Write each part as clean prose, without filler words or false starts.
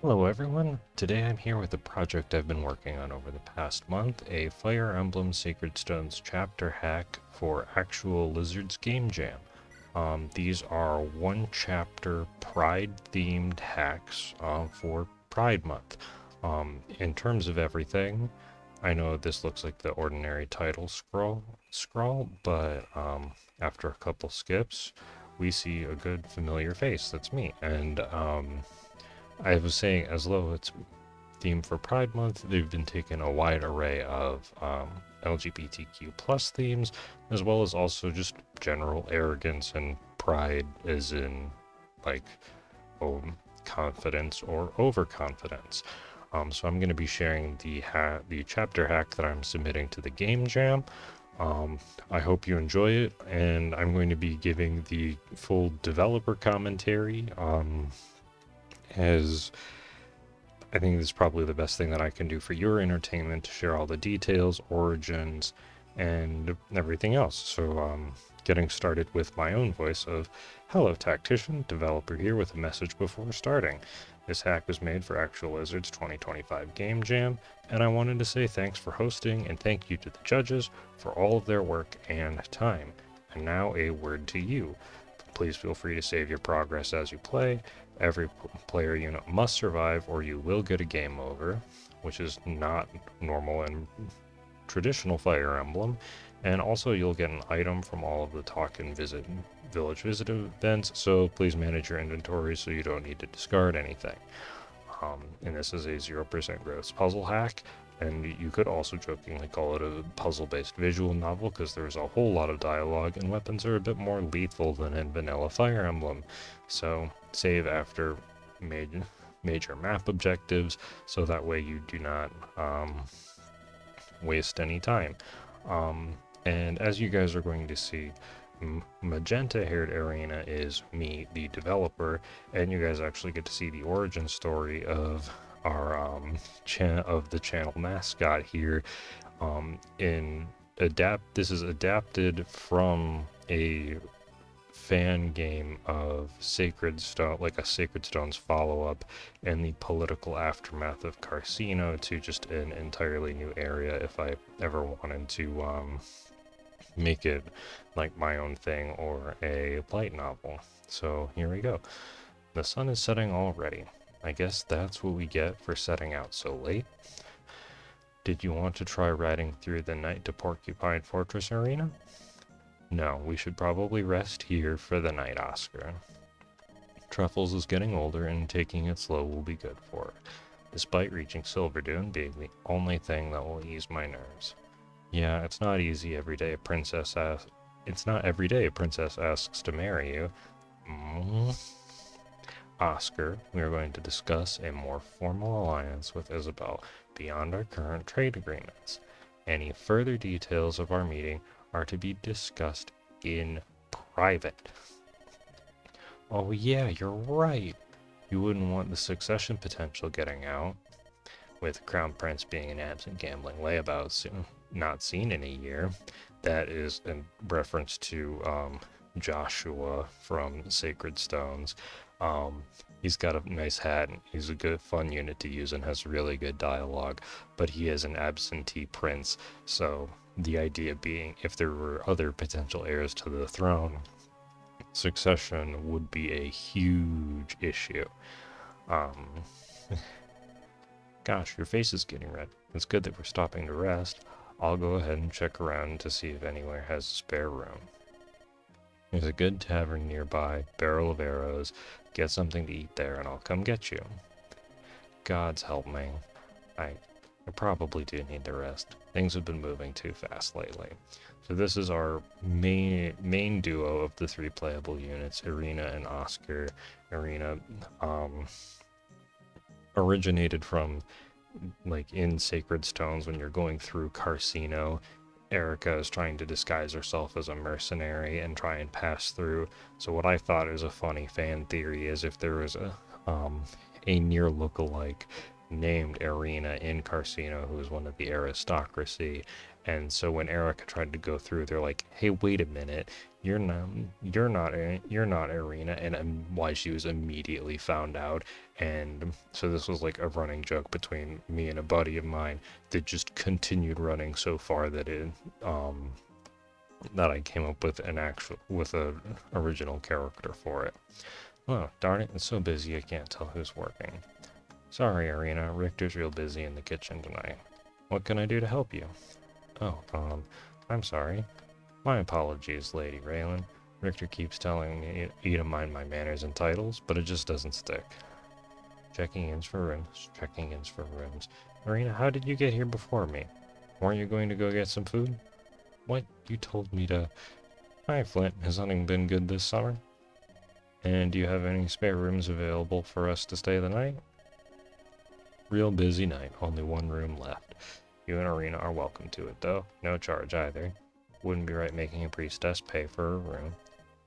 Hello everyone, today I'm here with a project I've been working on over the past month, a Fire Emblem Sacred Stones chapter hack for actual Lizards Game Jam. These are one chapter Pride themed hacks for Pride Month. In terms of everything, I know this looks like the ordinary title scroll, but after a couple skips, we see a good familiar face. That's me. And I was saying, as though it's theme for Pride Month, they've been taking a wide array of LGBTQ plus themes, as well as also just general arrogance and pride, as in like confidence or overconfidence. So I'm going to be sharing the chapter hack that I'm submitting to the Game Jam. I hope you enjoy it, and I'm going to be giving the full developer commentary. As I think this is probably the best thing that I can do for your entertainment, to share all the details, origins, and everything else. So, getting started with my own voice of, hello Tactician, developer here with a message before starting. This hack was made for Actual Lizards 2025 Game Jam, and I wanted to say thanks for hosting and thank you to the judges for all of their work and time. And now a word to you. Please feel free to save your progress as you play. Every player unit must survive or you will get a game over, which is not normal in traditional Fire Emblem. And also you'll get an item from all of the talk and village visit events, so please manage your inventory so you don't need to discard anything. And this is a 0% growth puzzle hack, and you could also jokingly call it a puzzle-based visual novel because there's a whole lot of dialogue and weapons are a bit more lethal than in vanilla Fire Emblem. So save after major map objectives so that way you do not waste any time. And as you guys are going to see, magenta-haired Arena is me, the developer, and you guys actually get to see the origin story of our of the channel mascot here. This is adapted from a fan game of Sacred Stone, like a Sacred Stones follow-up, and the political aftermath of Carcino to just an entirely new area. If I ever wanted to make it like my own thing or a light novel. So here we go. The sun is setting already. I guess that's what we get for setting out so late. Did you want to try riding through the night to Porcupine Fortress Arena? No, we should probably rest here for the night, Oscar. Truffles is getting older and taking it slow will be good for her, despite reaching Silverdune being the only thing that will ease my nerves. Yeah, it's not easy every day a princess asks. It's not every day a princess asks to marry you. Oscar, we are going to discuss a more formal alliance with Isabel beyond our current trade agreements. Any further details of our meeting are to be discussed in private. Oh yeah, you're right. You wouldn't want the succession potential getting out, with Crown Prince being an absent gambling layabout not seen in a year. That is in reference to Joshua from Sacred Stones. He's got a nice hat. He's a good, fun unit to use and has really good dialogue, but he is an absentee prince. So the idea being, if there were other potential heirs to the throne, succession would be a huge issue. Gosh, your face is getting red. It's good that we're stopping to rest. I'll go ahead and check around to see if anywhere has spare room. There's a good tavern nearby, barrel of arrows. Get something to eat there and I'll come get you. Gods help me. I probably do need the rest. Things have been moving too fast lately. So this is our main duo of the three playable units, Irina and Oscar. Irina originated from like in Sacred Stones when you're going through Carcino. Erica is trying to disguise herself as a mercenary and try and pass through. So what I thought is a funny fan theory is if there was a near lookalike named Irina in Carcino, who was one of the aristocracy. And so when Erica tried to go through, they're like, "Hey, wait a minute, you're not, you're not Irina," and why she was immediately found out. And so this was like a running joke between me and a buddy of mine that just continued running so far that um, that I came up with a original character for it. Oh, darn it, it's so busy I can't tell who's working. Sorry, Irina, Richter's real busy in the kitchen tonight. What can I do to help you? Oh, I'm sorry. My apologies, Lady Raylan. Richter keeps telling me to mind my manners and titles, but it just doesn't stick. Checking ins for rooms, checking ins for rooms. Irina, how did you get here before me? Weren't you going to go get some food? What? You told me to... Hi, Flint. Has hunting been good this summer? And do you have any spare rooms available for us to stay the night? Real busy night. Only one room left. You and Irina are welcome to it, though. No charge either. Wouldn't be right making a priestess pay for a room.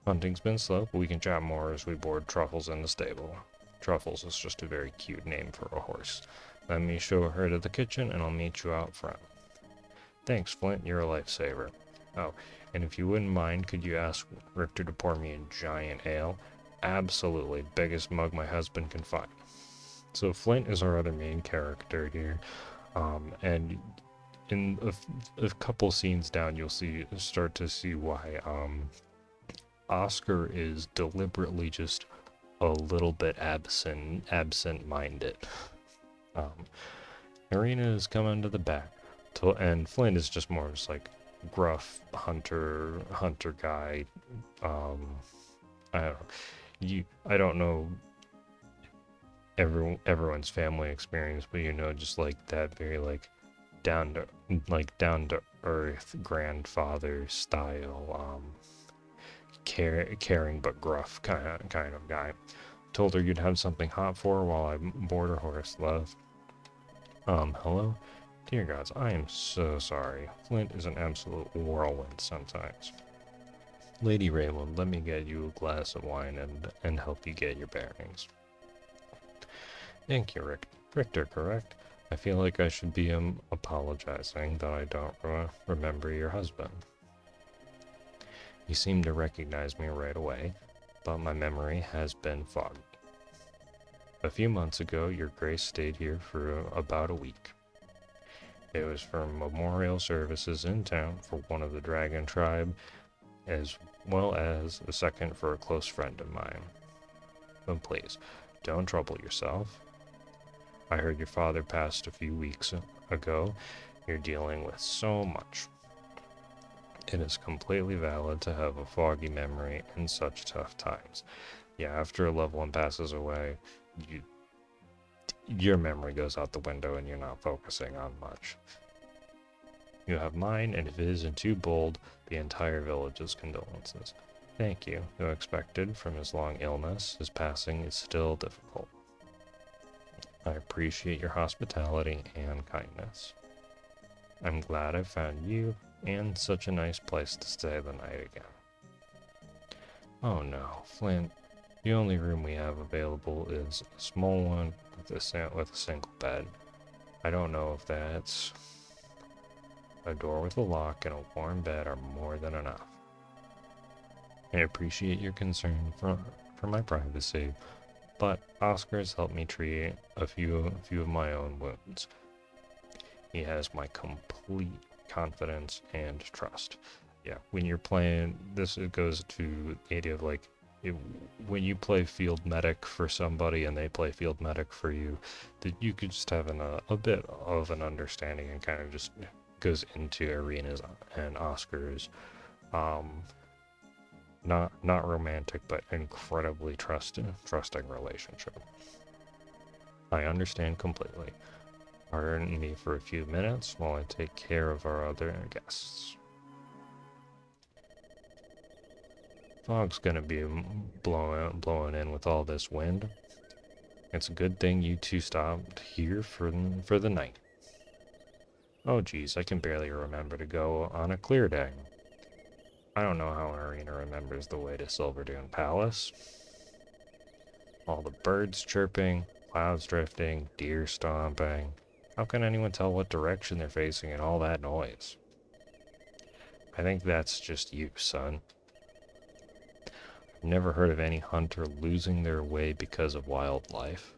Hunting's been slow, but we can chat more as we board Truffles in the stable. Truffles is just a very cute name for a horse. Let me show her to the kitchen, and I'll meet you out front. Thanks, Flint. You're a lifesaver. Oh, and if you wouldn't mind, could you ask Richter to pour me a giant ale? Absolutely. Biggest mug my husband can find. So Flint is our other main character here. And in a couple scenes down, you'll start to see why Oscar is deliberately just a little bit absent-minded. Irina is coming to the back, and Flint is just more just like gruff hunter guy. I don't know everyone's family experience, but just like that very like down to earth grandfather style, caring but gruff kind of guy. Told her you'd have something hot for her while I board her horse, love. Hello? Dear gods, I am so sorry. Flint is an absolute whirlwind sometimes. Lady Raylan, let me get you a glass of wine and help you get your bearings. Thank you, Richter, correct? I feel like I should be apologizing that I don't remember your husband. You seem to recognize me right away, but my memory has been foggy. A few months ago, your grace stayed here for about a week. It was for memorial services in town for one of the dragon tribe, as well as a second for a close friend of mine. But please, don't trouble yourself. I heard your father passed a few weeks ago. You're dealing with so much. It is completely valid to have a foggy memory in such tough times. Yeah, after a loved one passes away, your memory goes out the window and you're not focusing on much. You have mine, and if it isn't too bold, the entire village's condolences. Thank you. Though expected from his long illness, his passing is still difficult. I appreciate your hospitality and kindness. I'm glad I found you and such a nice place to stay the night again. Oh no, Flint. The only room we have available is a small one with a single bed. I don't know if that's... A door with a lock and a warm bed are more than enough. I appreciate your concern for my privacy, but Oscar has helped me treat a few of my own wounds. He has my complete confidence and trust. Yeah, when you're playing, it goes to the idea of like, when you play field medic for somebody and they play field medic for you, that you could just have a bit of an understanding and kind of just goes into Irina's and Oscar's not romantic but incredibly trusting relationship. I understand completely. Pardon me for a few minutes while I take care of our other guests. Fog's gonna be blowing in with all this wind. It's a good thing you two stopped here for the night. Oh geez, I can barely remember to go on a clear day. I don't know how Irina remembers the way to Silverdune Palace. All the birds chirping, Clouds drifting, deer stomping. How can anyone tell what direction they're facing in all that noise? I think that's just you, son. I've never heard of any hunter losing their way because of wildlife.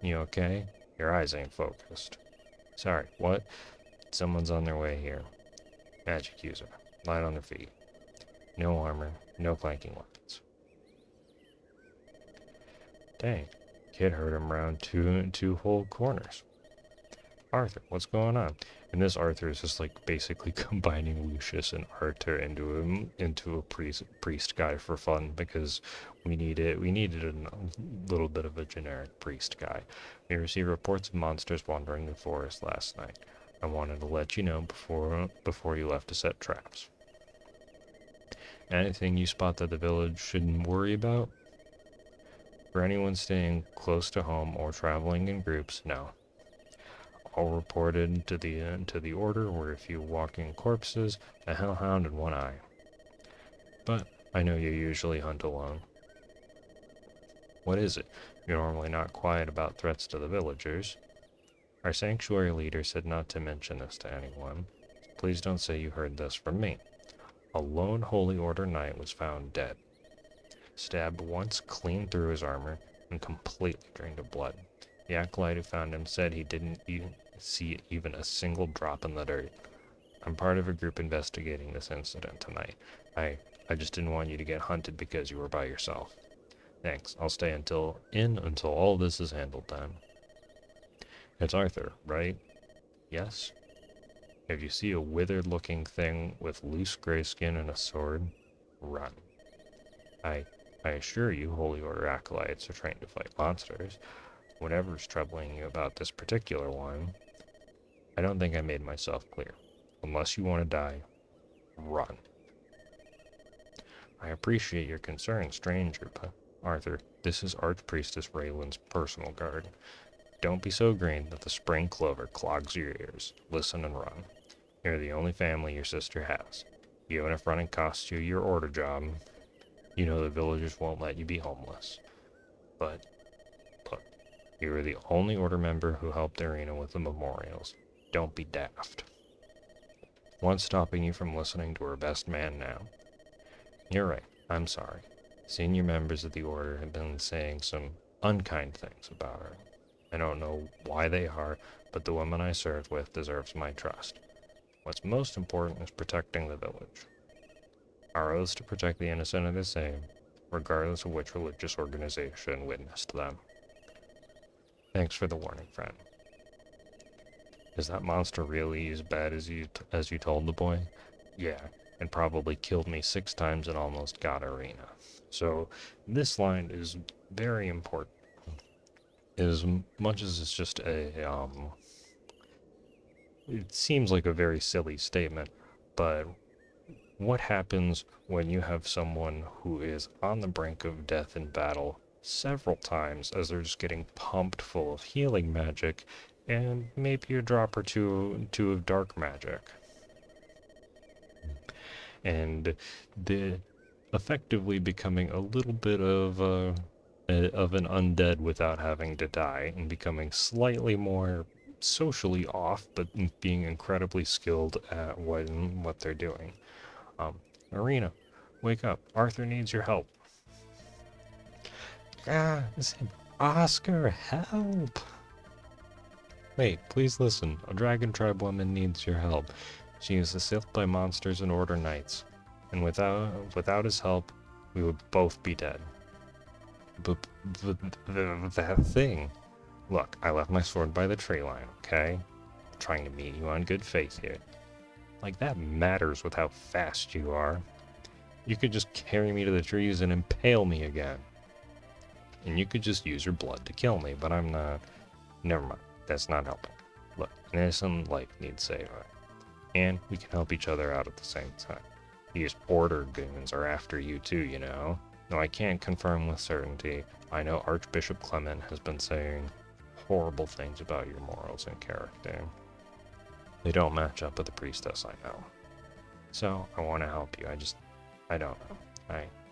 You okay? Your eyes ain't focused. Sorry, what? Someone's on their way here. Magic user. Light on their feet. No armor, no clanking weapons. Dang, kid heard him round two whole corners. Arthur, what's going on? And this Arthur is just like basically combining Lucius and Arthur into a priest guy for fun because we needed a little bit of a generic priest guy. We received reports of monsters wandering the forest last night. I wanted to let you know before you left to set traps. Anything you spot that the village shouldn't worry about? For anyone staying close to home or traveling in groups, no. All reported to the order were a few walking corpses, a hellhound, and one eye. But I know you usually hunt alone. What is it? You're normally not quiet about threats to the villagers. Our sanctuary leader said not to mention this to anyone. Please don't say you heard this from me. A lone Holy Order knight was found dead. Stabbed once clean through his armor and completely drained of blood. The acolyte who found him said he didn't see even a single drop in the dirt. I'm part of a group investigating this incident tonight. I just didn't want you to get hunted because you were by yourself. Thanks. I'll stay until all this is handled then. It's Arthur, right? Yes? If you see a withered-looking thing with loose gray skin and a sword, run. I assure you, Holy Order acolytes are trained to fight monsters. Whatever's troubling you about this particular one, I don't think I made myself clear. Unless you want to die, run. I appreciate your concern, stranger, but Arthur, this is Archpriestess Raylan's personal guard. Don't be so green that the spring clover clogs your ears. Listen and run. You're the only family your sister has. Even if running costs you your order job, you know the villagers won't let you be homeless. But, look, you were the only order member who helped Irina with the memorials. Don't be daft. What's stopping you from listening to her best man now? You're right, I'm sorry. Senior members of the order have been saying some unkind things about her. I don't know why they are, but the woman I served with deserves my trust. What's most important is protecting the village. Our oaths to protect the innocent are the same, regardless of which religious organization witnessed them. Thanks for the warning, friend. Is that monster really as bad as you told the boy? Yeah, and probably killed me 6 times and almost got Irina. So this line is very important. As much as it's just it seems like a very silly statement, but what happens when you have someone who is on the brink of death in battle several times as they're just getting pumped full of healing magic and maybe a drop or two of dark magic? And the effectively becoming a little bit of an undead without having to die and becoming slightly more socially off, but being incredibly skilled at what they're doing. Irina, wake up. Arthur needs your help. Oscar, help! Wait, please listen. A dragon tribe woman needs your help. She is assailed by monsters and order knights, and without his help, we would both be dead. But that thing. Look, I left my sword by the tree line, okay? I'm trying to meet you on good faith here. Like, that matters with how fast you are. You could just carry me to the trees and impale me again. And you could just use your blood to kill me, but I'm not... Never mind, that's not helping. Look, an innocent life needs saving. And we can help each other out at the same time. These order goons are after you too, you know? Though I can't confirm with certainty, I know Archbishop Clement has been saying horrible things about your morals and character. They don't match up with the priestess, I know. So, I want to help you, I don't know.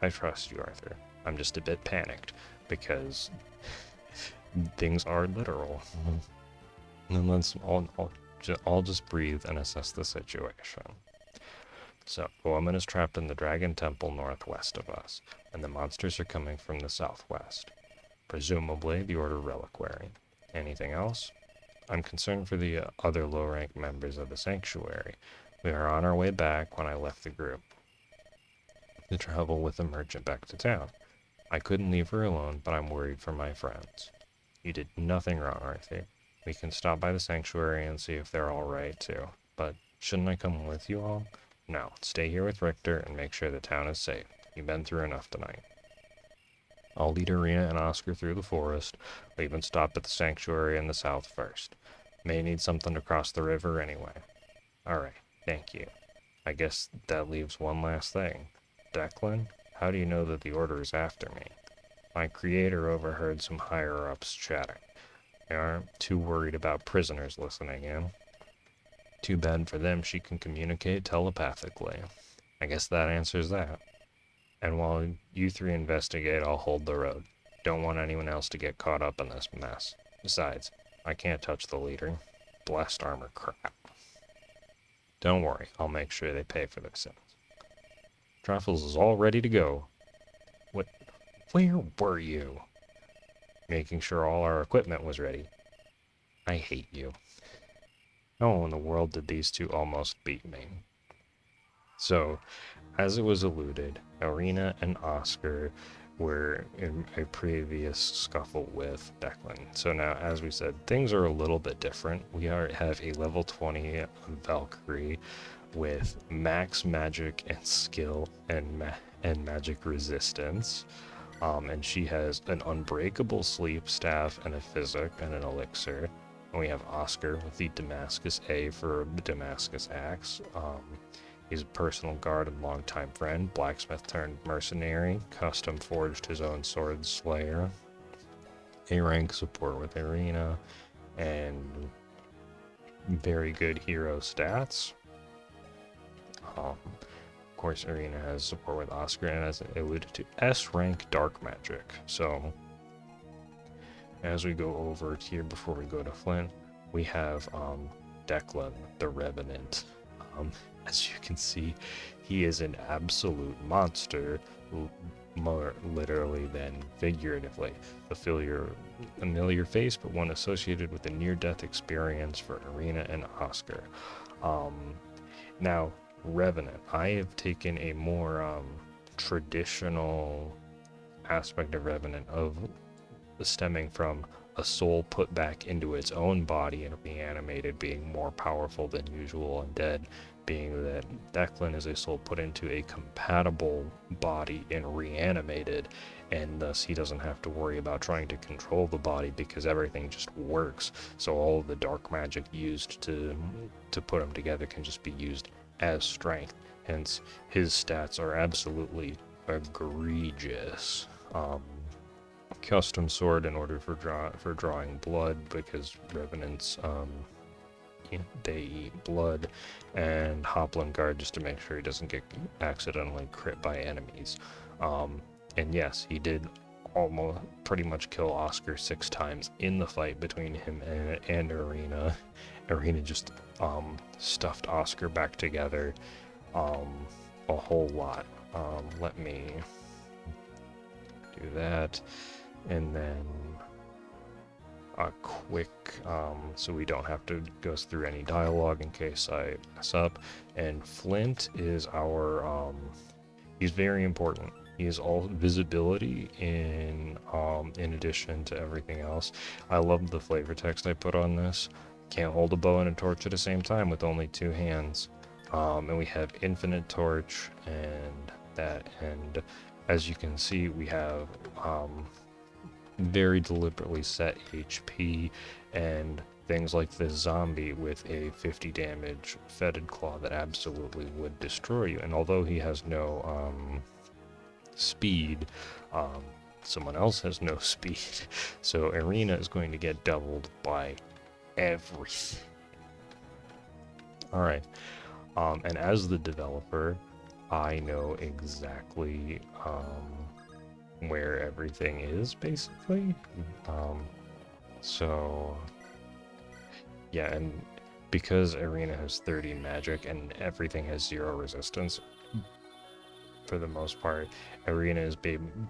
I trust you, Arthur. I'm just a bit panicked, because things are literal. And let's all just breathe and assess the situation. So, the woman is trapped in the Dragon Temple northwest of us, and the monsters are coming from the southwest. Presumably the Order Reliquary. Anything else? I'm concerned for the other low-ranked members of the Sanctuary. We are on our way back when I left the group to travel with the merchant back to town. I couldn't leave her alone, but I'm worried for my friends. You did nothing wrong, Arthur. We can stop by the Sanctuary and see if they're alright too. But shouldn't I come with you all? No, stay here with Richter and make sure the town is safe. You've been through enough tonight. I'll lead Arena and Oscar through the forest. We'll even stop at the Sanctuary in the south first. May need something to cross the river anyway. Alright, thank you. I guess that leaves one last thing. Declan, how do you know that the Order is after me? My creator overheard some higher-ups chatting. They aren't too worried about prisoners listening in. Too bad for them she can communicate telepathically. I guess that answers that. And while you three investigate, I'll hold the road. Don't want anyone else to get caught up in this mess. Besides, I can't touch the leader. Blessed armor crap. Don't worry, I'll make sure they pay for their sins. Truffles is all ready to go. What? Where were you? Making sure all our equipment was ready. I hate you. How in the world did these two almost beat me? So, as it was alluded, Arena and Oscar were in a previous scuffle with Declan. So now, as we said, things are a little bit different. We have a level 20 Valkyrie with max magic and skill and magic resistance. And she has an unbreakable sleep staff and a physic and an elixir. And we have Oscar with the Damascus A for the Damascus axe. He's a personal guard and longtime friend, blacksmith turned mercenary, custom forged his own sword slayer, A-rank support with Arena, and very good hero stats. Of course, Arena has support with Oscar, and as alluded to, S-rank dark magic. So, as we go over here before we go to Flint, we have Declan, the Revenant. As you can see, he is an absolute monster, more literally than figuratively. A familiar face, but one associated with a near-death experience for Arena and Oscar. Now, Revenant, I have taken a more traditional aspect of Revenant of stemming from a soul put back into its own body and reanimated, being more powerful than usual undead, being that Declan is a soul put into a compatible body and reanimated, and thus he doesn't have to worry about trying to control the body because everything just works. So all of the dark magic used to put him together can just be used as strength. Hence, his stats are absolutely egregious. Custom sword in order for drawing blood, because Revenants they eat blood, and Hopland guard just to make sure he doesn't get accidentally crit by enemies. And yes, he did almost pretty much kill Oscar 6 times in the fight between him and Arena. Arena just stuffed Oscar back together a whole lot. Let me do that. And then a quick, so we don't have to go through any dialogue in case I mess up. And Flint is our, he's very important. He is all visibility in addition to everything else. I love the flavor text I put on this. Can't hold a bow and a torch at the same time with only 2 hands. And we have infinite torch and that, and as you can see, we have, very deliberately set HP and things like this zombie with a 50 damage fetid claw that absolutely would destroy you. And although he has no speed, someone else has no speed, so Arena is going to get doubled by everything. Alright, and as the developer, I know exactly where everything is, basically. So yeah, and because Arena has 30 magic and everything has 0 resistance, for the most part, Arena is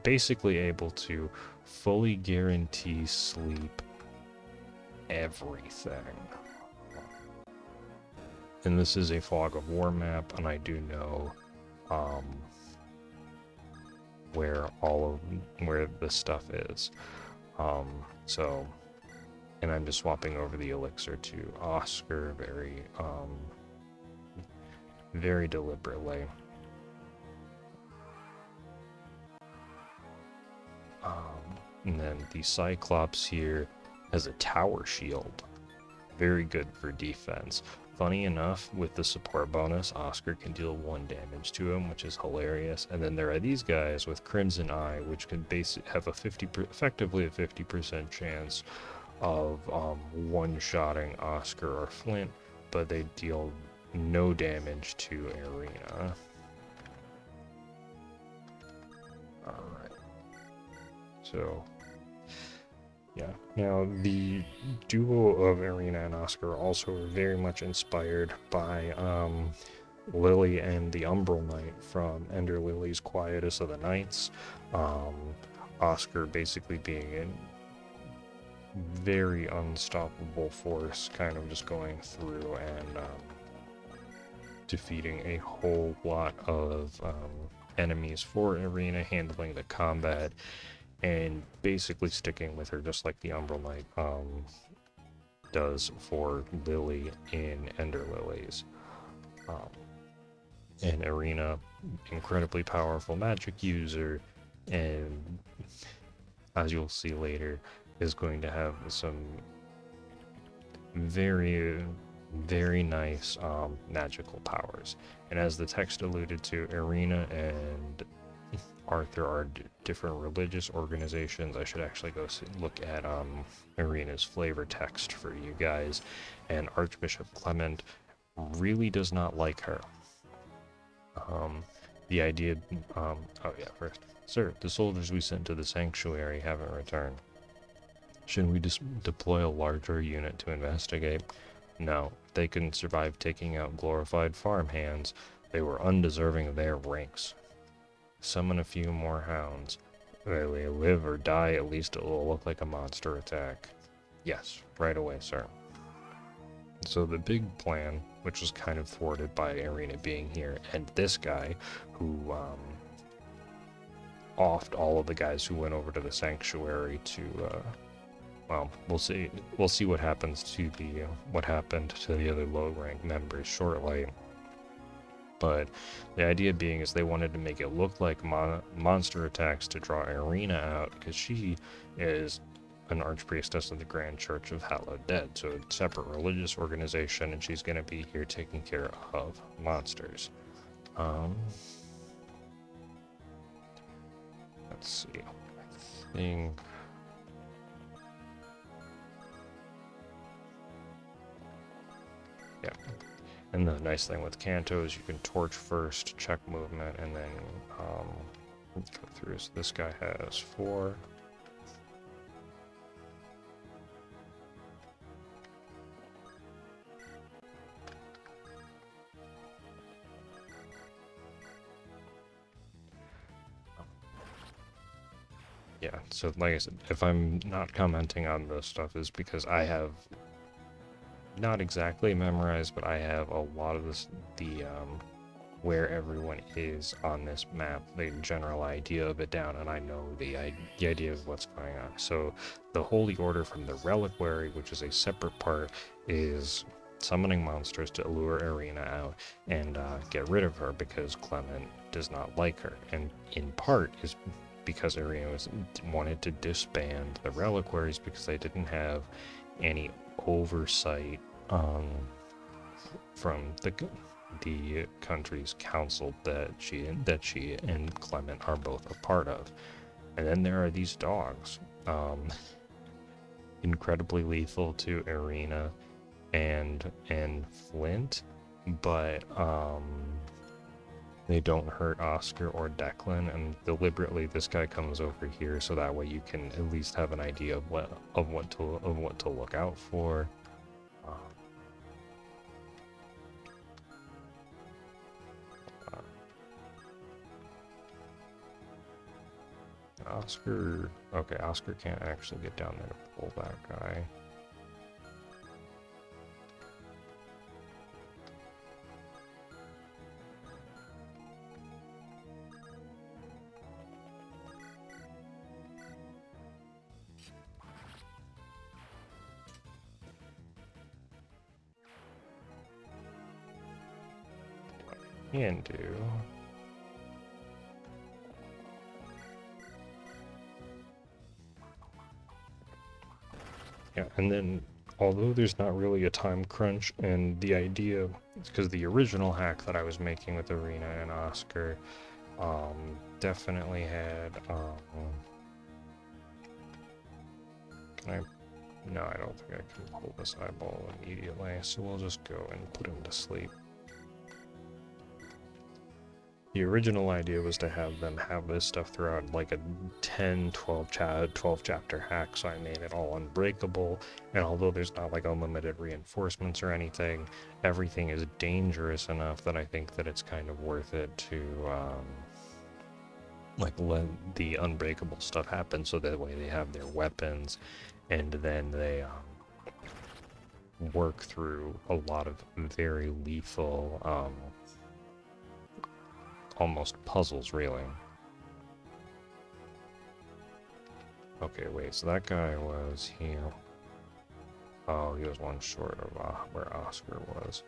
basically able to fully guarantee sleep everything. And this is a Fog of War map, and I do know where where this stuff is. So, and I'm just swapping over the elixir to Oscar very deliberately. And then the Cyclops here has a tower shield. Very good for defense. Funny enough, with the support bonus, Oscar can deal 1 damage to him, which is hilarious. And then there are these guys with Crimson Eye, which can have effectively a 50% chance of one-shotting Oscar or Flint, but they deal no damage to Arena. Alright. So, yeah. Now, the duo of Arena and Oscar also are very much inspired by Lily and the Umbral Knight from Ender Lily's Quietus of the Knights. Oscar basically being a very unstoppable force, kind of just going through and defeating a whole lot of enemies for Arena, handling the combat, and basically sticking with her just like the Umbral Knight does for Lily in Ender Lilies. And Arena, incredibly powerful magic user, and as you'll see later, is going to have some very, very nice magical powers. And as the text alluded to, Arena and Arthur are different religious organizations. I should actually go look at Arena's flavor text for you guys. And Archbishop Clement really does not like her. The idea, oh yeah, first, sir, the soldiers we sent to the sanctuary haven't returned. Shouldn't we just deploy a larger unit to investigate? No, if they couldn't survive taking out glorified farmhands, they were undeserving of their ranks. Summon a few more hounds. Whether they live or die, at least it will look like a monster attack. Yes, right away, sir. So the big plan, which was kind of thwarted by Arena being here, and this guy, who offed all of the guys who went over to the sanctuary to, well, we'll see what happens to what happened to the other low-rank members shortly. But the idea being is they wanted to make it look like monster attacks to draw Arena out, because she is an archpriestess of the Grand Church of Hallowed Dead, so a separate religious organization, and she's going to be here taking care of monsters. Let's see. I think... yeah. And the nice thing with Kanto is you can torch first, check movement, and then go through. So this guy has 4. Yeah, so like I said, if I'm not commenting on this stuff is because I have not exactly memorized, but I have a lot of where everyone is on this map, the general idea of it down, and I know the idea of what's going on. So the Holy Order from the Reliquary, which is a separate part, is summoning monsters to lure Arena out and get rid of her because Clement does not like her, and in part is because Arena wanted to disband the Reliquaries because they didn't have any oversight from the country's council that she and Clement are both a part of. And then there are these dogs, incredibly lethal to Arena and Flint, but they don't hurt Oscar or Declan, and deliberately this guy comes over here so that way you can at least have an idea of what to look out for. Uh, Oscar, okay, Oscar can't actually get down there to pull that guy. Can do. Yeah, and then although there's not really a time crunch, and the idea, because the original hack that I was making with Arena and Oscar definitely had can I? No, I don't think I can pull this eyeball immediately, so we'll just go and put him to sleep. The original idea was to have them have this stuff throughout like a 12 chapter hack, so I made it all unbreakable, and although there's not like unlimited reinforcements or anything, everything is dangerous enough that I think that it's kind of worth it to like let the unbreakable stuff happen so that way they have their weapons, and then they work through a lot of very lethal almost puzzles, really. Okay, wait, so that guy was here. Oh, he was one short of where Oscar was.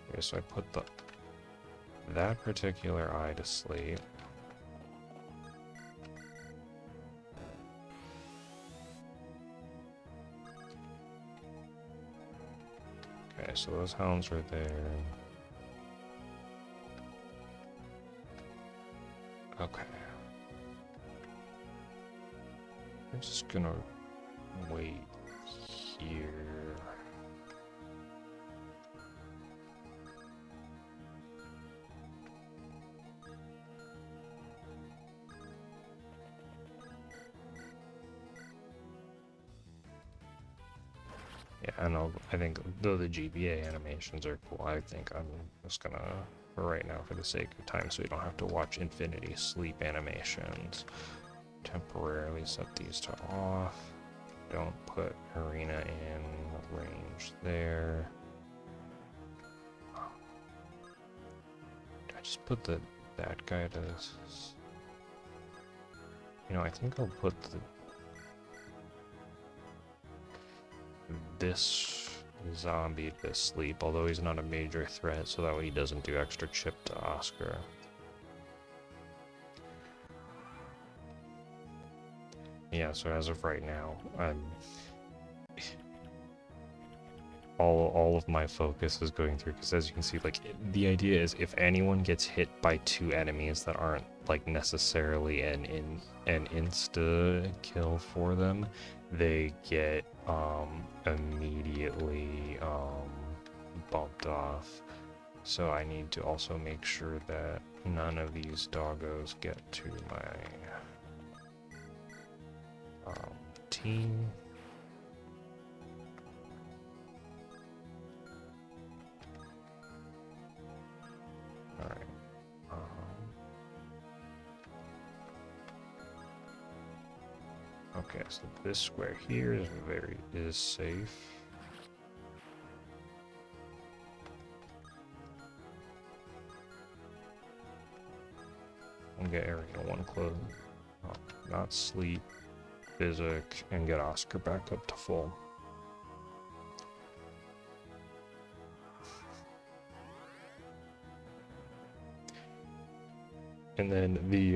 Okay, so I put that particular eye to sleep. Okay, so those hounds are there. Okay. I'm just gonna wait here. Yeah, and I think though the GBA animations are cool, I think I'm just gonna, for right now, for the sake of time, so you don't have to watch infinity sleep animations, temporarily set these to off. Don't put Arena in range there. I just put that guy to... You know, I think I'll put this zombie to sleep, although he's not a major threat, so that way he doesn't do extra chip to Oscar. Yeah, so as of right now, I'm... all of my focus is going through, because as you can see, like, the idea is if anyone gets hit by two enemies that aren't like necessarily an insta kill for them, they get immediately bumped off. So I need to also make sure that none of these doggos get to my team. Alright. Okay, so this square here is safe. And get Arena 1 close. Oh, not sleep, physic, and get Oscar back up to full. And then the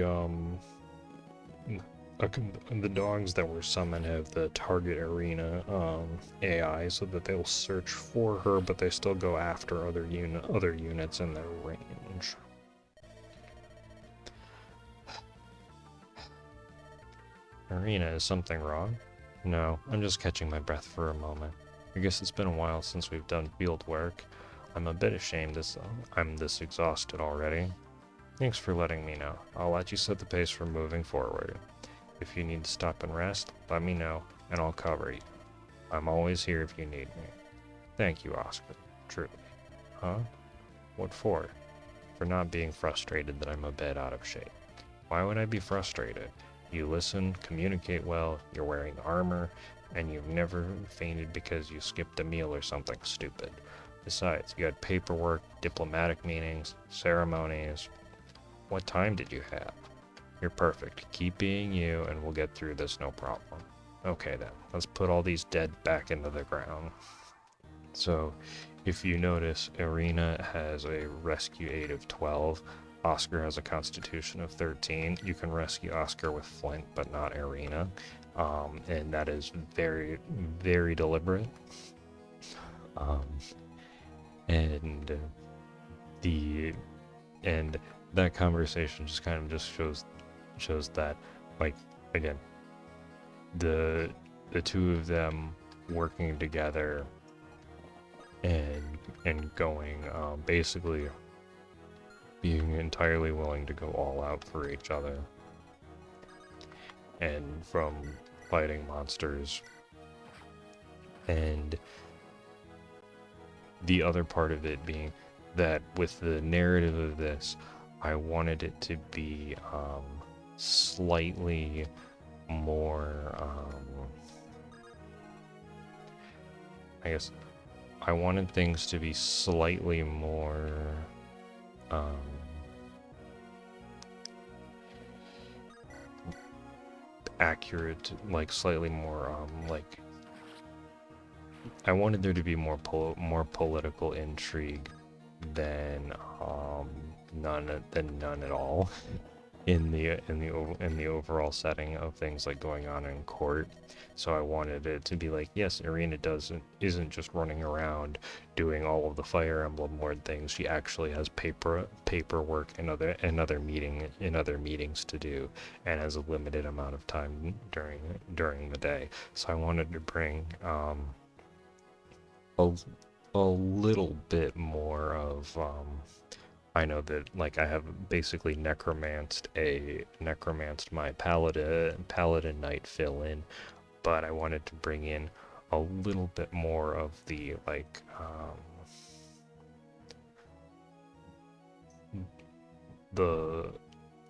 dogs that were summoned have the target Arena AI, so that they'll search for her, but they still go after other units in their range. Arena, is something wrong? No, I'm just catching my breath for a moment. I guess it's been a while since we've done field work. I'm a bit ashamed I'm this exhausted already. Thanks for letting me know. I'll let you set the pace for moving forward. If you need to stop and rest, let me know, and I'll cover you. I'm always here if you need me. Thank you, Oscar. Truly. Huh? What for? For not being frustrated that I'm a bit out of shape. Why would I be frustrated? You listen, communicate well, you're wearing armor, and you've never fainted because you skipped a meal or something stupid. Besides, you had paperwork, diplomatic meetings, ceremonies. What time did you have? You're perfect. Keep being you, and we'll get through this no problem. Okay then, let's put all these dead back into the ground. So, if you notice, Irina has a rescue aid of 12. Oscar has a constitution of 13. You can rescue Oscar with Flint, but not Irina. And that is very, very deliberate. And that conversation just kind of just shows that, like, again, the two of them working together and going, basically being entirely willing to go all out for each other, and from fighting monsters. And the other part of it being that with the narrative of this, I wanted it to be slightly more, I guess, I wanted things to be slightly more, accurate, like slightly more, like, I wanted there to be more political intrigue than none at all in the overall setting of things like going on in court. So I wanted it to be like, yes, Irina isn't just running around doing all of the Fire Emblem Lord things. She actually has paperwork and other meetings to do, and has a limited amount of time during the day. So I wanted to bring a little bit more of, I know that, like, I have basically necromanced my paladin knight fill-in, but I wanted to bring in a little bit more of the, like,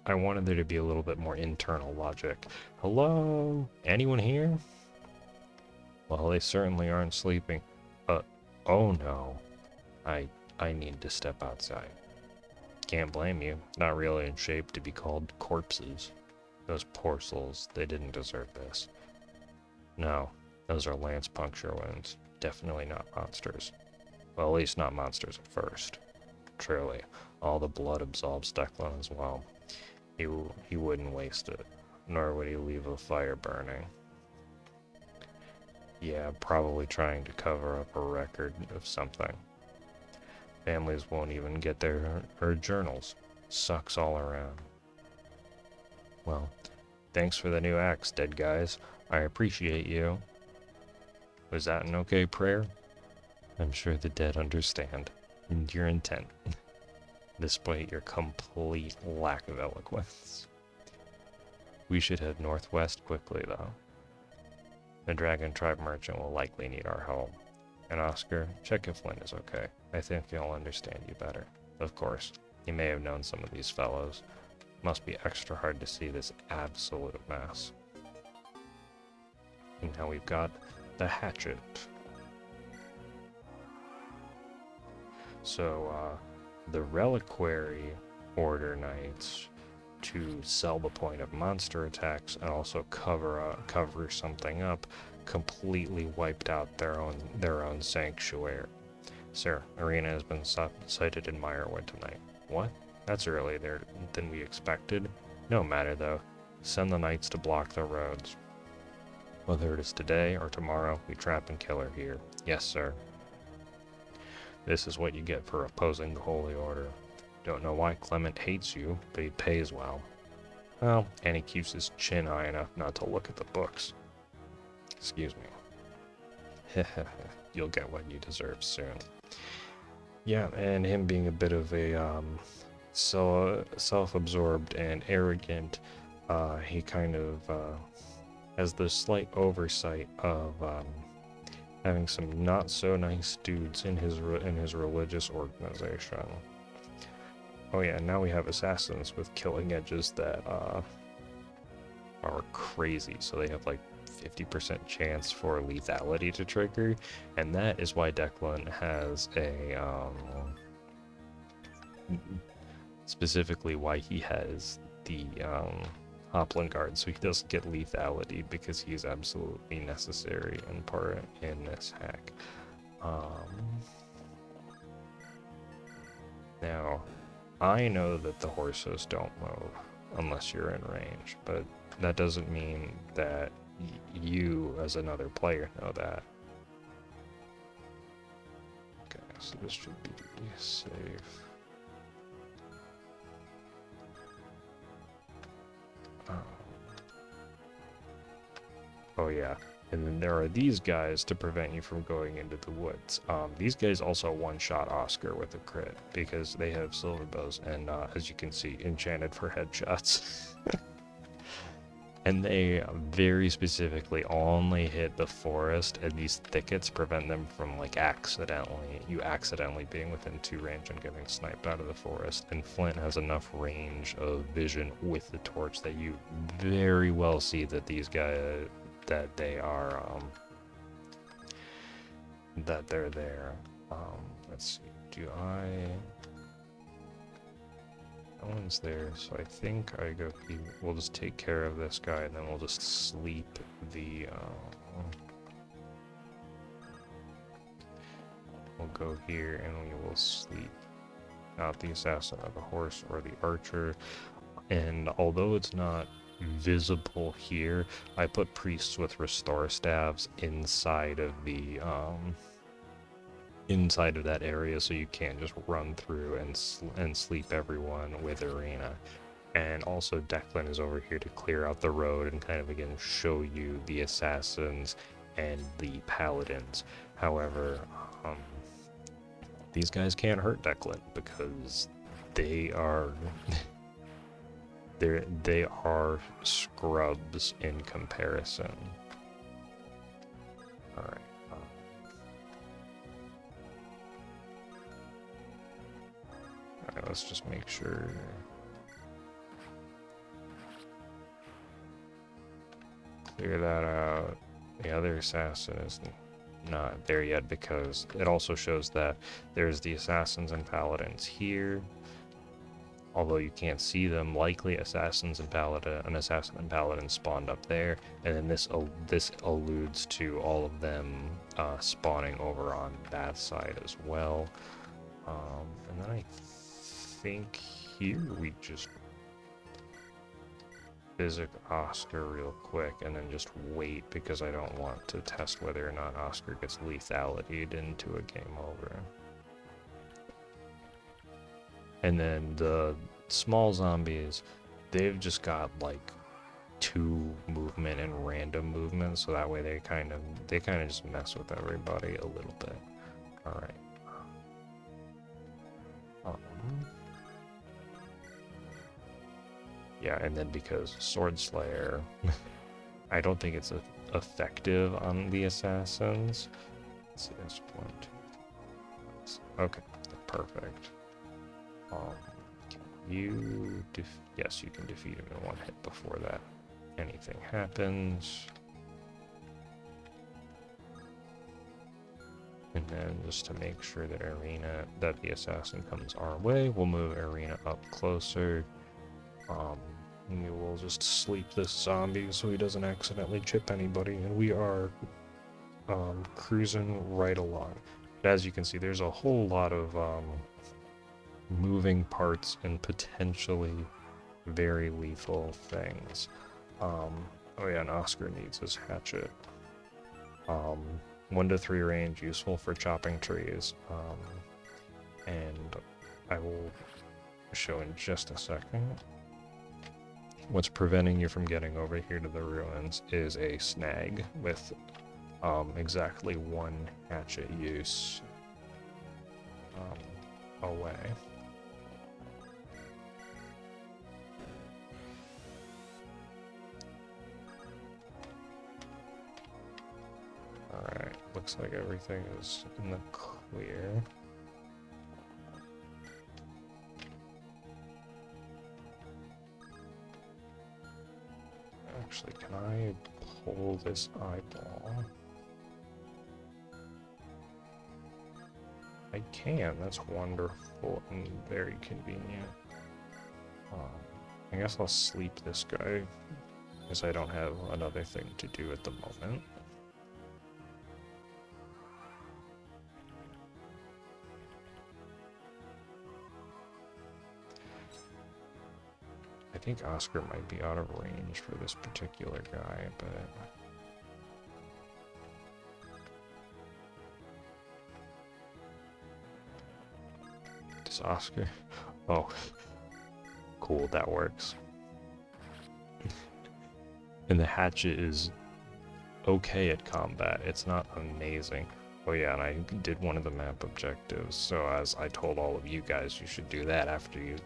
I wanted there to be a little bit more internal logic. Hello? Anyone here? Well, they certainly aren't sleeping. Oh no. I need to step outside. Can't blame you. Not really in shape to be called corpses. Those poor souls, they didn't deserve this. No, those are lance puncture wounds. Definitely not monsters. Well, at least not monsters at first. Truly, all the blood absolves Declan as well. He wouldn't waste it, nor would he leave a fire burning. Yeah, probably trying to cover up a record of something. Families won't even get their journals. Sucks all around. Well, thanks for the new axe, dead guys. I appreciate you. Was that an okay prayer? I'm sure the dead understand your intent, despite your complete lack of eloquence. We should head northwest quickly, though. The Dragon Tribe merchant will likely need our help. And Oscar, check if Flynn is okay. I think he'll understand you better. Of course, he may have known some of these fellows. Must be extra hard to see this absolute mess. And now we've got the hatchet. So, the Reliquary Order Knights, to sell the point of monster attacks and also cover something up, completely wiped out their own sanctuary. Sir, Irina has been sighted in Meyerwood tonight. What? That's earlier than we expected. No matter though. Send the knights to block the roads. Whether it is today or tomorrow, we trap and kill her here. Yes, sir. This is what you get for opposing the Holy Order. Don't know why Clement hates you, but he pays well. Well, and he keeps his chin high enough not to look at the books. Excuse me. You'll get what you deserve soon. Yeah, and him being a bit of a self-absorbed and arrogant, he kind of has this slight oversight of having some not so nice dudes in his religious organization. Oh yeah, and now we have assassins with killing edges that are crazy. So they have like 50% chance for lethality to trigger, and that is why Declan has a specifically why he has the Hoplin guard, so he doesn't get lethality because he's absolutely necessary in part in this hack. Now, I know that the horses don't move unless you're in range, but that doesn't mean that you as another player know that. Okay, so this should be safe. Oh yeah, and then there are these guys to prevent you from going into the woods. These guys also one-shot Oscar with a crit because they have silver bows and, as you can see, enchanted for headshots. And they very specifically only hit the forest, and these thickets prevent them from like accidentally being within 2 range and getting sniped out of the forest. And Flint has enough range of vision with the torch that you very well see that these guys, that they are that they're there. Let's see, no one's there, so I think we'll just take care of this guy, and then we'll just sleep the we'll go here and we will sleep out the assassin of the horse or the archer. And although it's not visible here, I put priests with restore staves inside of the inside of that area, so you can't just run through and sleep everyone with arena. And also Declan is over here to clear out the road and kind of again show you the assassins and the paladins. However, these guys can't hurt Declan because they are they are scrubs in comparison. All right. Alright, let's just make sure. Clear that out. The other assassin is not there yet because it also shows that there's the assassins and paladins here. Although you can't see them, likely an assassin and paladin spawned up there, and then this alludes to all of them spawning over on that side as well. And then I think here we just physic Oscar real quick and then just wait because I don't want to test whether or not Oscar gets lethality'd into a game over. And then the small zombies, they've just got like 2 movement and random movement, so that way they kind of just mess with everybody a little bit. All right. Yeah, and then because Sword Slayer, I don't think it's effective on the assassins. Let's see, that's 1, 2. Okay, perfect. Yes, you can defeat him in 1 hit before that anything happens. And then just to make sure that the assassin comes our way, we'll move Arena up closer. We will just sleep this zombie so he doesn't accidentally chip anybody, and we are cruising right along. But as you can see, there's a whole lot of moving parts and potentially very lethal things. Oh yeah, and Oscar needs his hatchet. 1 to 3 range, useful for chopping trees. And I will show in just a second. What's preventing you from getting over here to the ruins is a snag with exactly 1 hatchet use. away. Alright, looks like everything is in the clear. Actually, can I pull this eyeball? I can, that's wonderful and very convenient. I guess I'll sleep this guy, because I don't have another thing to do at the moment. I think Oscar might be out of range for this particular guy, but... Does Oscar... Oh. Cool, that works. And the hatchet is okay at combat. It's not amazing. Oh yeah, and I did one of the map objectives, so as I told all of you guys, you should do that after you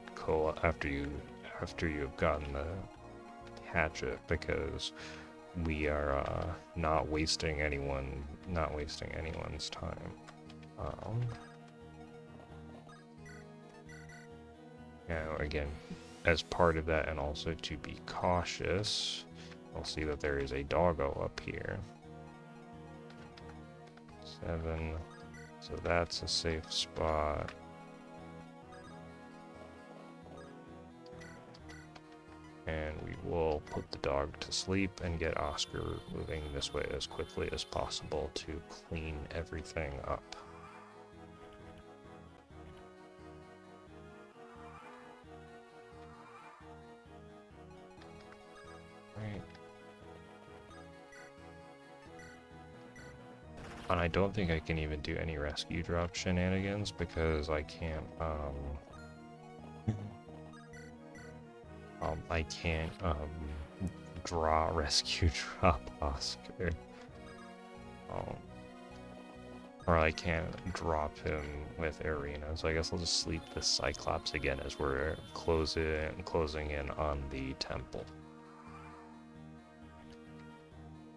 have gotten the hatchet, because we are not wasting anyone's time. Now again, as part of that, and also to be cautious, I'll see that there is a doggo up here. 7, so that's a safe spot. And we will put the dog to sleep and get Oscar moving this way as quickly as possible to clean everything up. Right. And I don't think I can even do any rescue drop shenanigans because I can't, I can't, draw rescue drop Oscar. Or I can't drop him with Arena, so I guess I'll just sleep the Cyclops again as we're closing in on the temple.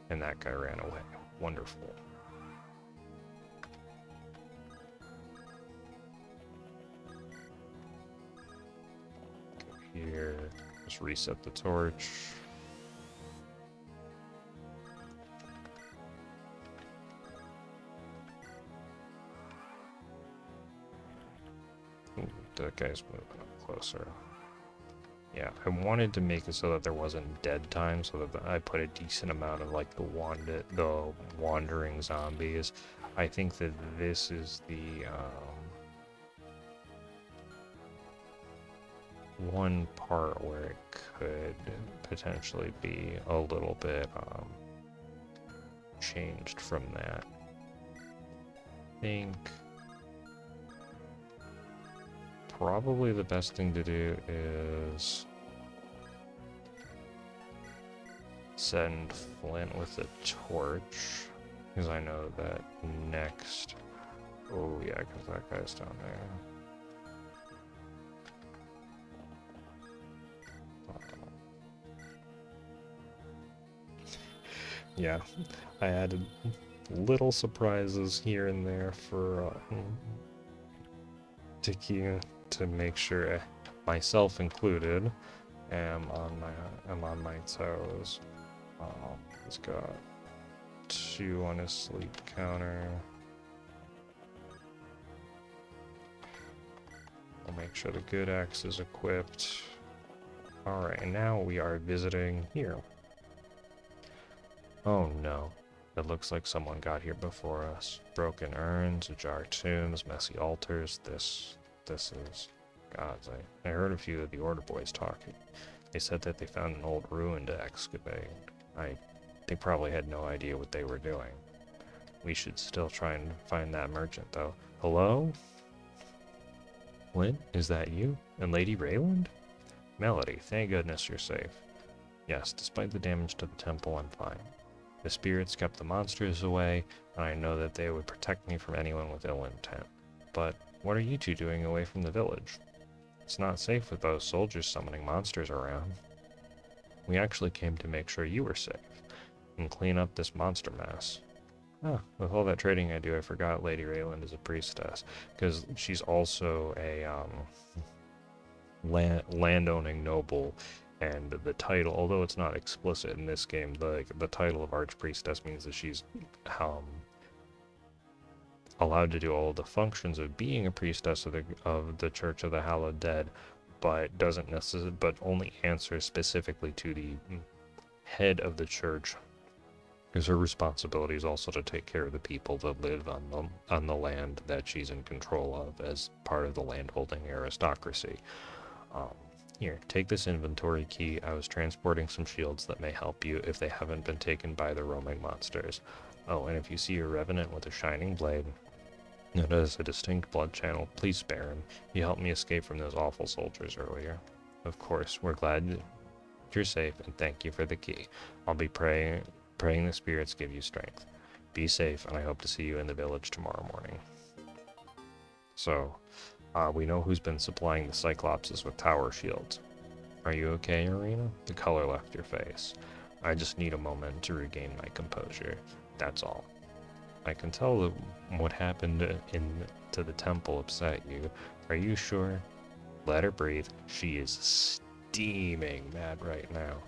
And that guy ran away. Wonderful. Go here, just reset the torch. Ooh, that guy's moving up closer. Yeah, I wanted to make it so that there wasn't dead time, so that I put a decent amount of like the wandering zombies. I think that this is the one part where it could potentially be a little bit changed from that. I think probably the best thing to do is send Flint with a torch, because I know that next... Oh yeah, because that guy's down there. Yeah, I added little surprises here and there for Tiki to make sure, myself included, am on my toes. He's got 2 on his sleep counter. I'll make sure the good axe is equipped. Alright, now we are visiting here. Oh no, it looks like someone got here before us. Broken urns, ajar tombs, messy altars. This is God's. I heard a few of the Order boys talking. They said that they found an old ruin to excavate. They probably had no idea what they were doing. We should still try and find that merchant, though. Hello? Flint, is that you? And Lady Rayland? Melody, thank goodness you're safe. Yes, despite the damage to the temple, I'm fine. The spirits kept the monsters away, and I know that they would protect me from anyone with ill intent. But What are you two doing away from the village? It's not safe with those soldiers summoning monsters around. We actually came to make sure you were safe and clean up this monster mess. Ah, with all that trading I do, I forgot Lady Rayland is a priestess, because she's also a landowning noble, and the title, although it's not explicit in this game, the title of archpriestess means that she's allowed to do all the functions of being a priestess of the Church of the Hallowed Dead, but doesn't necessarily, but only answers specifically to the head of the church, because her responsibility is also to take care of the people that live on the land that she's in control of as part of the landholding aristocracy. Here, take this inventory key. I was transporting some shields that may help you if they haven't been taken by the roaming monsters. Oh, and if you see a revenant with a shining blade that has a distinct blood channel, please spare him. He helped me escape from those awful soldiers earlier. Of course, we're glad you're safe, and thank you for the key. I'll be praying the spirits give you strength. Be safe, and I hope to see you in the village tomorrow morning. So, we know who's been supplying the Cyclopses with tower shields. Are you okay, Arena? The color left your face. I just need a moment to regain my composure. That's all. I can tell that what happened to the temple upset you. Are you sure? Let her breathe. She is steaming mad right now.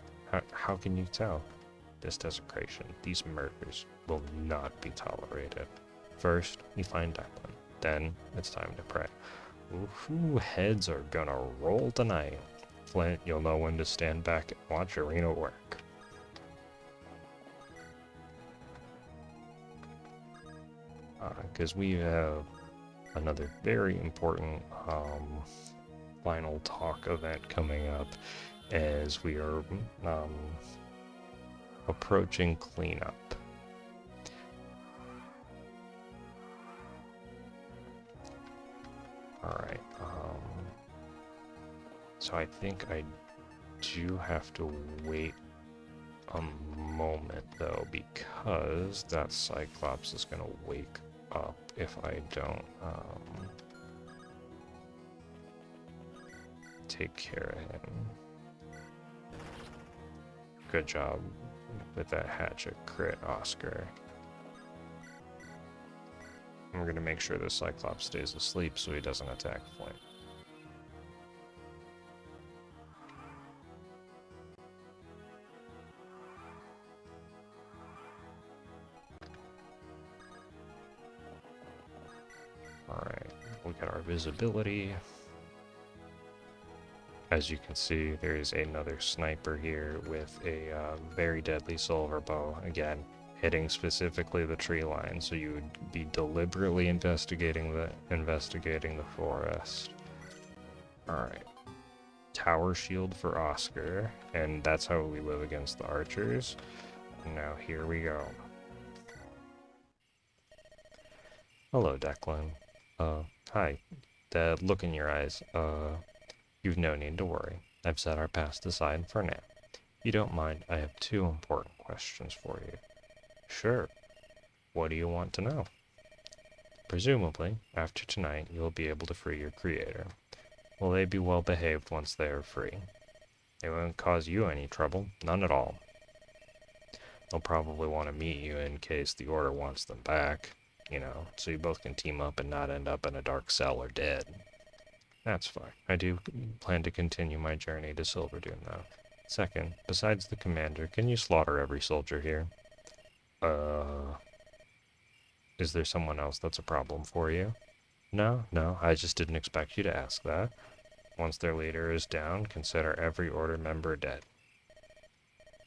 How can you tell? This desecration, these murders, will not be tolerated. First, we find Declan. Then, it's time to pray. Ooh, heads are gonna roll tonight. Flint, you'll know when to stand back and watch Arena work. Because we have another very important final talk event coming up as we are approaching cleanup. Alright, so I think I do have to wait a moment though, because that Cyclops is gonna wake up if I don't take care of him. Good job with that hatchet crit, Oscar. And we're gonna make sure the Cyclops stays asleep so he doesn't attack Flint. Alright, look at our visibility. As you can see, there is another sniper here with a very deadly silver bow. Again, hitting specifically the tree line, so you would be deliberately investigating the forest. Alright. Tower shield for Oscar, and that's how we live against the archers. Now here we go. Hello, Declan. Hi. That look in your eyes, you've no need to worry. I've set our past aside for now. You don't mind, I have 2 important questions for you. Sure. What do you want to know? Presumably, after tonight, you'll be able to free your creator. Will they be well behaved once they are free? They won't cause you any trouble, none at all. They'll probably want to meet you in case the Order wants them back, you know, so you both can team up and not end up in a dark cell or dead. That's fine. I do plan to continue my journey to Silverdoom, though. Second, besides the commander, can you slaughter every soldier here? Is there someone else that's a problem for you? No, I just didn't expect you to ask that. Once their leader is down, consider every Order member dead.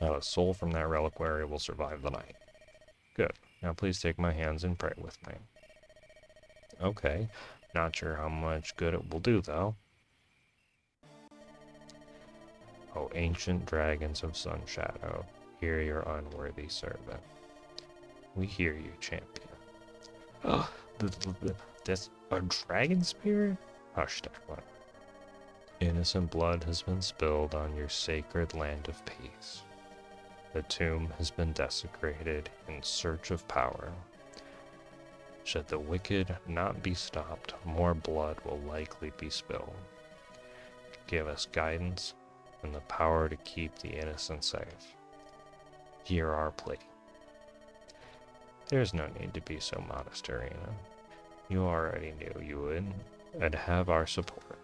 Not a soul from that reliquary will survive the night. Good. Now please take my hands and pray with me. Okay. Not sure how much good it will do, though. Oh, ancient dragons of Sunshadow, hear your unworthy servant. We hear you, champion. Oh, this a dragon spirit? Hush, Declan. Innocent blood has been spilled on your sacred land of peace. The tomb has been desecrated in search of power. Should the wicked not be stopped, more blood will likely be spilled. Give us guidance and the power to keep the innocent safe. Hear our plea. There's no need to be so modest, Arena. You already knew you would, and have our support.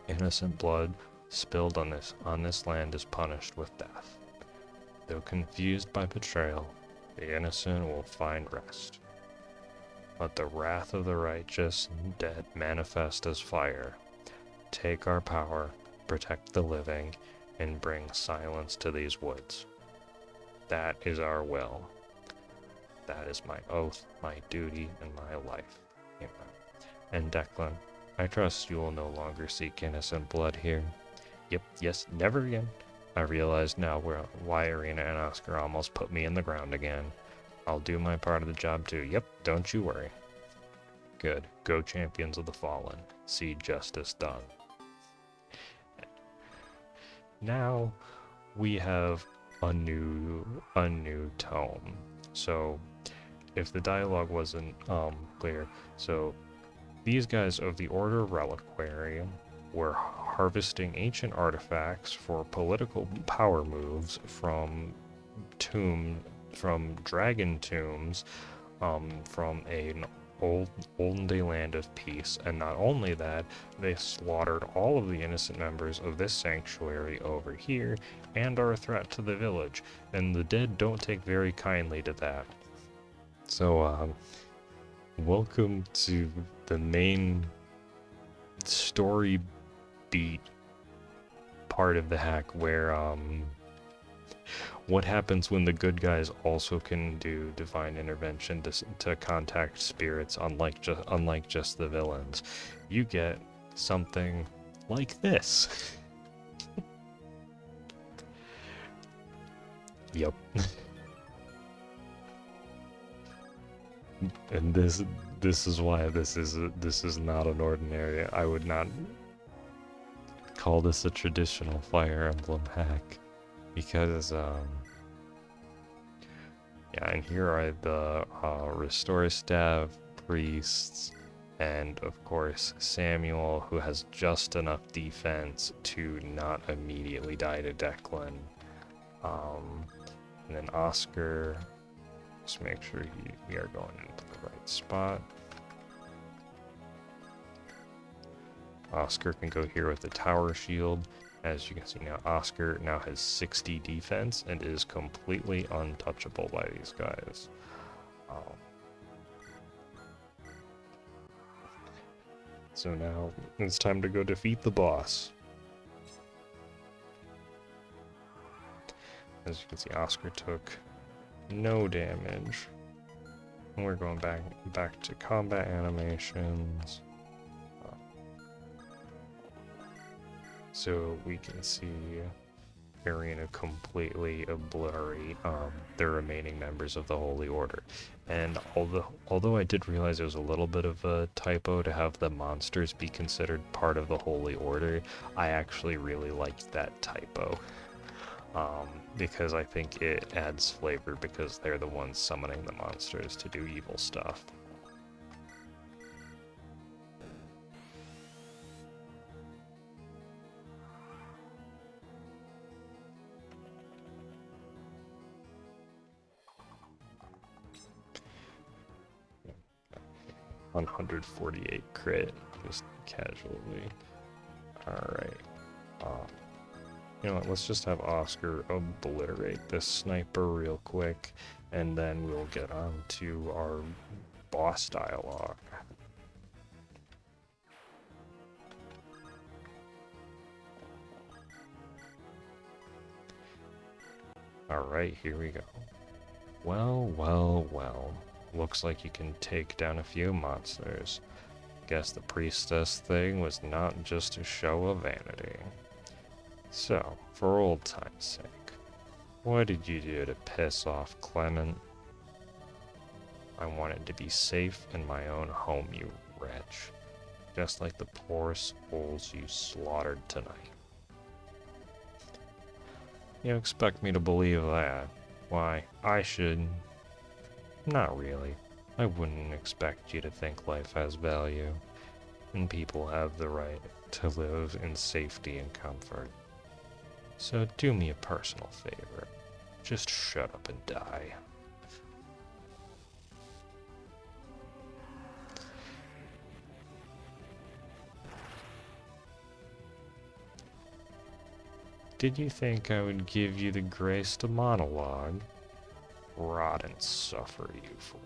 Innocent blood spilled on this land is punished with death. Though confused by betrayal, the innocent will find rest. Let the wrath of the righteous and dead manifest as fire. Take our power, protect the living, and bring silence to these woods. That is our will. That is my oath, my duty, and my life. Amen. And Declan, I trust you will no longer seek innocent blood here. Yep, yes, never again. I realize now why Arena and Oscar almost put me in the ground again. I'll do my part of the job too. Yep, don't you worry. Good. Go champions of the fallen. See justice done. Now we have a new tone. So if the dialogue wasn't clear, so these guys of the Order Reliquary were harvesting ancient artifacts for political power moves from dragon tombs, from an olden day land of peace. And not only that, they slaughtered all of the innocent members of this sanctuary over here and are a threat to the village, and the dead don't take very kindly to that. So welcome to the main story beat part of the hack, where what happens when the good guys also can do divine intervention to contact spirits, unlike just the villains. You get something like this. Yep. And this is why this is not an ordinary. I would not call this a traditional Fire Emblem hack, because yeah, and here are the Restore Staff priests, and of course Samuel, who has just enough defense to not immediately die to Declan, and then Oscar. Just make sure we are going into the right spot. Oscar can go here with the tower shield. As you can see now, Oscar now has 60 defense and is completely untouchable by these guys. So now it's time to go defeat the boss. As you can see, Oscar took no damage. And we're going back to combat animations. So we can see Arena completely obliterate the remaining members of the Holy Order. And although I did realize it was a little bit of a typo to have the monsters be considered part of the Holy Order, I actually really liked that typo. Because I think it adds flavor, because they're the ones summoning the monsters to do evil stuff. Yeah. 148 crit, just casually. Alright. You know what, let's just have Oscar obliterate this sniper real quick, and then we'll get on to our boss dialogue. Alright, here we go. Well, well, well. Looks like you can take down a few monsters. Guess the priestess thing was not just a show of vanity. So, for old time's sake, what did you do to piss off Clement? I wanted to be safe in my own home, you wretch. Just like the poor souls you slaughtered tonight. You expect me to believe that? Why, I should... Not really. I wouldn't expect you to think life has value, and people have the right to live in safety and comfort. So do me a personal favor. Just shut up and die. Did you think I would give you the grace to monologue? Rot and suffer, you fool.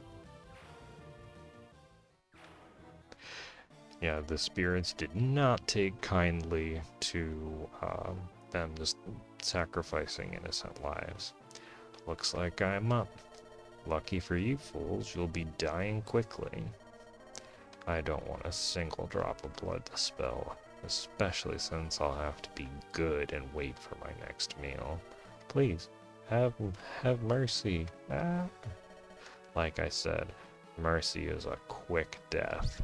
Yeah, the spirits did not take kindly to them just sacrificing innocent lives. Looks like I'm up. Lucky for you fools, you'll be dying quickly. I don't want a single drop of blood to spill, especially since I'll have to be good and wait for my next meal. Please, have mercy. Ah. Like I said, mercy is a quick death.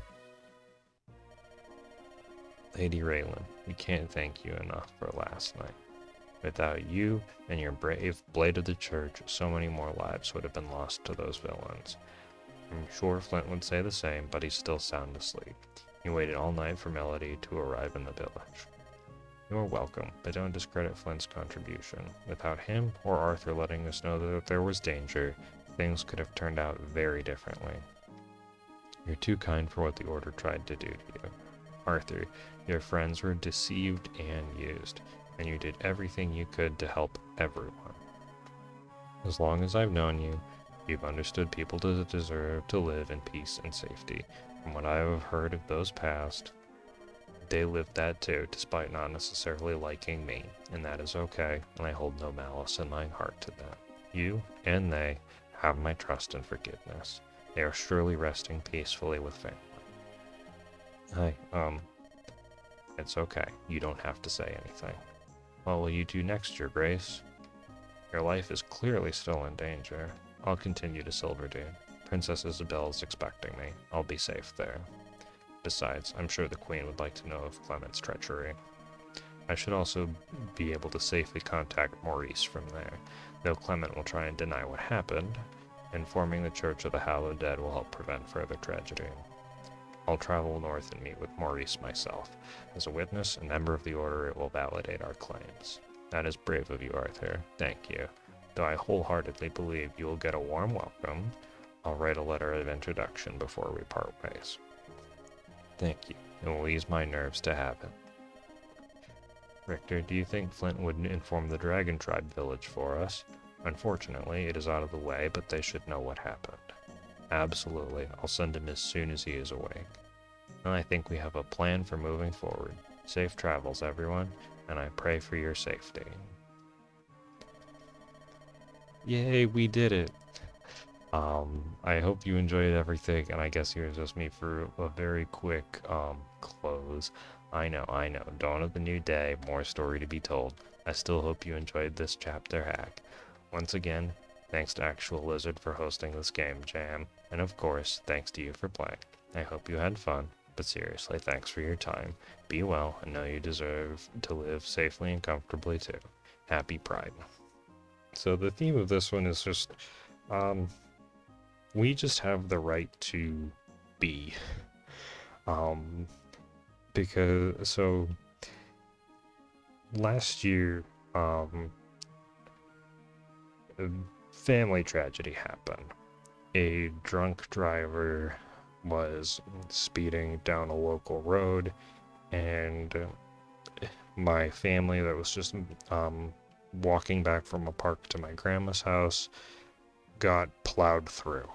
Lady Raylan, we can't thank you enough for last night. Without you and your brave Blade of the Church, so many more lives would have been lost to those villains. I'm sure Flint would say the same, but he's still sound asleep. He waited all night for Melody to arrive in the village. You are welcome, but don't discredit Flint's contribution. Without him or Arthur letting us know that there was danger, things could have turned out very differently. You're too kind for what the Order tried to do to you. Arthur, your friends were deceived and used, and you did everything you could to help everyone. As long as I've known you, you've understood people deserve to live in peace and safety. From what I have heard of those past, they lived that too, despite not necessarily liking me, and that is okay, and I hold no malice in my heart to them. You and they have my trust and forgiveness. They are surely resting peacefully with family. It's okay. You don't have to say anything. What will you do next, Your Grace? Your life is clearly still in danger. I'll continue to Silverdune. Princess Isabel is expecting me. I'll be safe there. Besides, I'm sure the Queen would like to know of Clement's treachery. I should also be able to safely contact Maurice from there, though Clement will try and deny what happened. Informing the Church of the Hallowed Dead will help prevent further tragedy. I'll travel north and meet with Maurice myself. As a witness and member of the Order, it will validate our claims. That is brave of you, Arthur. Thank you. Though I wholeheartedly believe you will get a warm welcome, I'll write a letter of introduction before we part ways. Thank you. It will ease my nerves to have it. Richter, do you think Flint would inform the Dragon Tribe village for us? Unfortunately, it is out of the way, but they should know what happened. Absolutely. I'll send him as soon as he is awake. And I think we have a plan for moving forward. Safe travels, everyone, and I pray for your safety. Yay, we did it! I hope you enjoyed everything, and I guess here's just me for a very quick, close. I know, dawn of the new day, more story to be told. I still hope you enjoyed this chapter hack. Once again, thanks to Actual Lizard for hosting this game jam, and of course, thanks to you for playing. I hope you had fun, but seriously, thanks for your time. Be well, and know you deserve to live safely and comfortably too. Happy Pride. So the theme of this one is just, we just have the right to be. Because, so, last year, a family tragedy happened. A drunk driver was speeding down a local road, and my family that was just walking back from a park to my grandma's house got plowed through.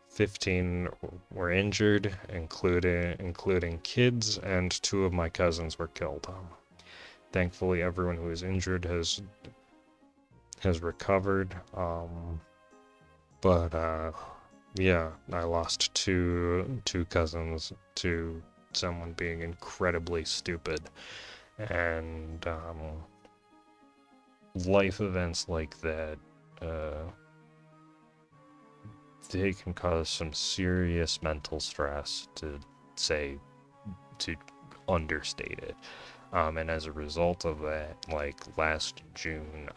15 were injured, including kids, and 2 of my cousins were killed. Thankfully, everyone who was injured has recovered. Yeah, I lost two cousins to someone being incredibly stupid, and life events like that, they can cause some serious mental stress, to understate it. And as a result of that, like last June,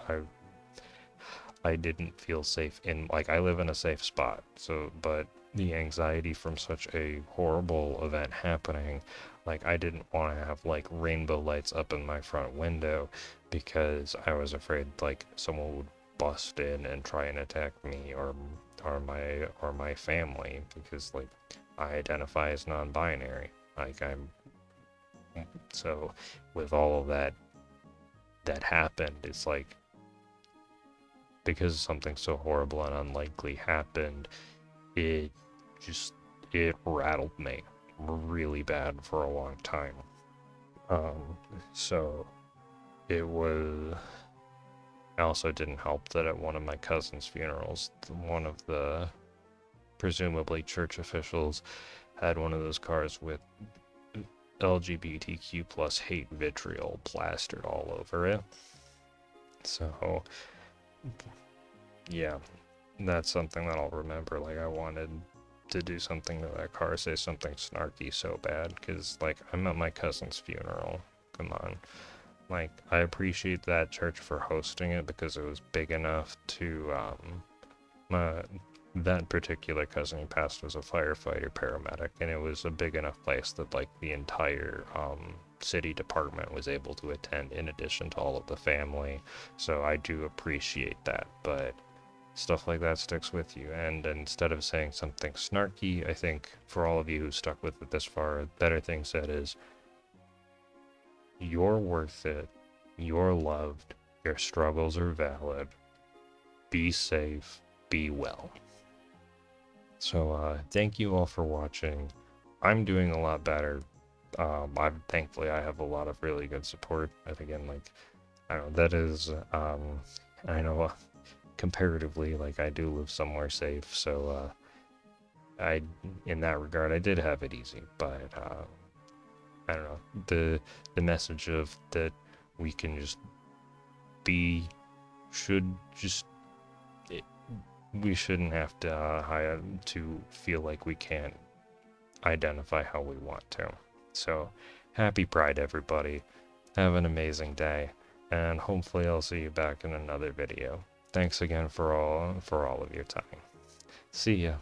I didn't feel safe in, like, I live in a safe spot, so, but the anxiety from such a horrible event happening. Like, I didn't want to have like rainbow lights up in my front window because I was afraid like someone would bust in and try and attack me or my family, because like I identify as non-binary. Like, I'm so with all of that happened, it's like because something so horrible and unlikely happened, it just it rattled me really bad for a long time. Um, so it was. It also didn't help that at one of my cousin's funerals, one of the presumably church officials had one of those cars with LGBTQ plus hate vitriol plastered all over it. So yeah, that's something that I'll remember. Like, I wanted to do something to that car, say something snarky so bad, because like I'm at my cousin's funeral. Come on. Like, I appreciate that church for hosting it because it was big enough to my that particular cousin who passed was a firefighter paramedic, and it was a big enough place that like the entire city department was able to attend in addition to all of the family. So I do appreciate that, but stuff like that sticks with you. And instead of saying something snarky, I think for all of you who stuck with it this far, a better thing said is, you're worth it, you're loved, your struggles are valid, be safe, be well. So thank you all for watching. I'm doing a lot better. Thankfully I have a lot of really good support. And again, like, I don't know, that is, I know comparatively, like, I do live somewhere safe, so in that regard, I did have it easy, but I don't know, the message of that we can just be, should just, we shouldn't have to feel like we can't identify how we want to. So happy Pride, everybody. Have an amazing day, and hopefully I'll see you back in another video. Thanks again for all of your time. See ya.